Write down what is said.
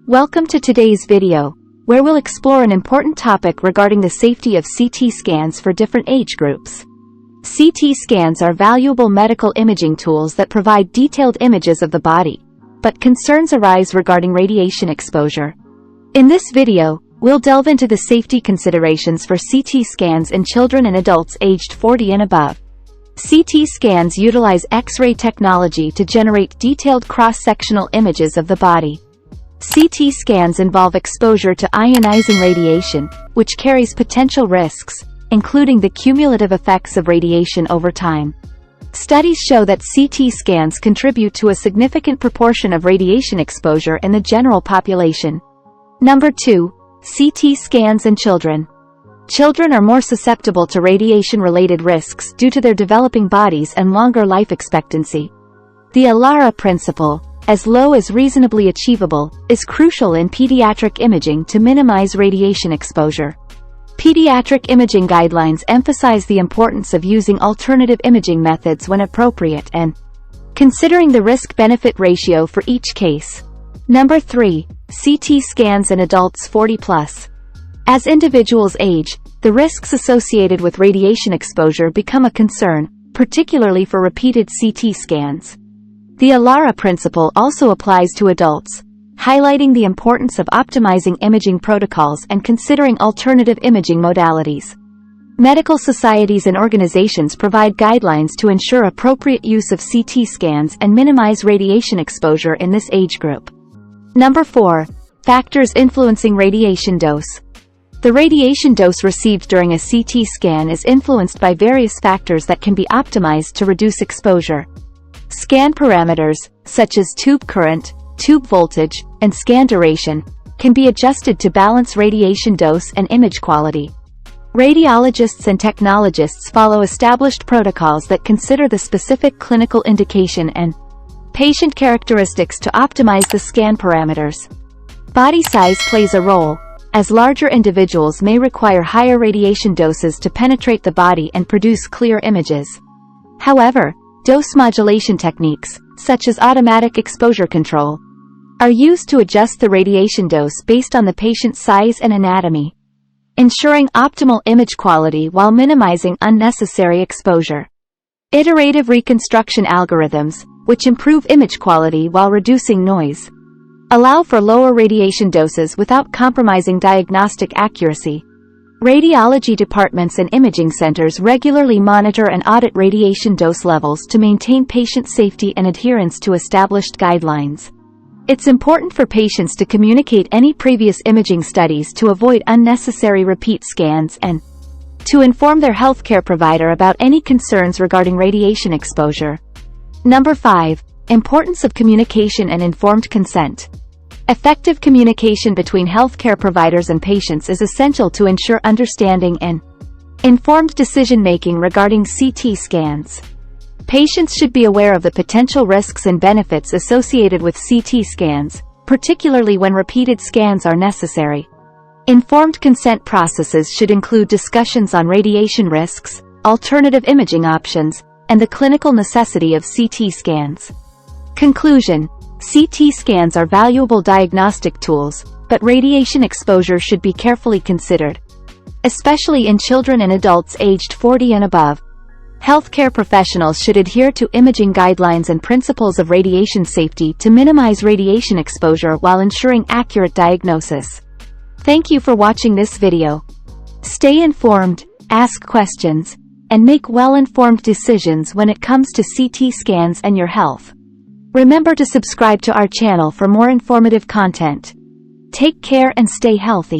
Welcome to today's video, where we'll explore an important topic regarding the safety of CT scans for different age groups. CT scans are valuable medical imaging tools that provide detailed images of the body, but concerns arise regarding radiation exposure. In this video, we'll delve into the safety considerations for CT scans in children and adults aged 40 and above. CT scans utilize X-ray technology to generate detailed cross-sectional images of the body. CT scans involve exposure to ionizing radiation, which carries potential risks, including the cumulative effects of radiation over time. Studies show that CT scans contribute to a significant proportion of radiation exposure in the general population. Number 2. CT scans in children. Children are more susceptible to radiation-related risks due to their developing bodies and longer life expectancy. The ALARA principle, as low as reasonably achievable, is crucial in pediatric imaging to minimize radiation exposure. Pediatric imaging guidelines emphasize the importance of using alternative imaging methods when appropriate and considering the risk-benefit ratio for each case. Number 3. CT scans in adults 40+. As individuals age, the risks associated with radiation exposure become a concern, particularly for repeated CT scans. The ALARA principle also applies to adults, highlighting the importance of optimizing imaging protocols and considering alternative imaging modalities. Medical societies and organizations provide guidelines to ensure appropriate use of CT scans and minimize radiation exposure in this age group. Number 4. Factors influencing radiation dose. The radiation dose received during a CT scan is influenced by various factors that can be optimized to reduce exposure. Scan parameters, such as tube current, tube voltage, and scan duration, can be adjusted to balance radiation dose and image quality. Radiologists and technologists follow established protocols that consider the specific clinical indication and patient characteristics to optimize the scan parameters. Body size plays a role, as larger individuals may require higher radiation doses to penetrate the body and produce clear images. However, dose modulation techniques, such as automatic exposure control, are used to adjust the radiation dose based on the patient's size and anatomy, ensuring optimal image quality while minimizing unnecessary exposure. Iterative reconstruction algorithms, which improve image quality while reducing noise, allow for lower radiation doses without compromising diagnostic accuracy. Radiology departments and imaging centers regularly monitor and audit radiation dose levels to maintain patient safety and adherence to established guidelines. It's important for patients to communicate any previous imaging studies to avoid unnecessary repeat scans and to inform their healthcare provider about any concerns regarding radiation exposure. Number 5. Importance of communication and informed consent. Effective communication between healthcare providers and patients is essential to ensure understanding and informed decision-making regarding CT scans. Patients should be aware of the potential risks and benefits associated with CT scans, particularly when repeated scans are necessary. Informed consent processes should include discussions on radiation risks, alternative imaging options, and the clinical necessity of CT scans. Conclusion: CT scans are valuable diagnostic tools, but radiation exposure should be carefully considered, especially in children and adults aged 40 and above. Healthcare professionals should adhere to imaging guidelines and principles of radiation safety to minimize radiation exposure while ensuring accurate diagnosis. Thank you for watching this video. Stay informed, ask questions, and make well-informed decisions when it comes to CT scans and your health. Remember to subscribe to our channel for more informative content. Take care and stay healthy.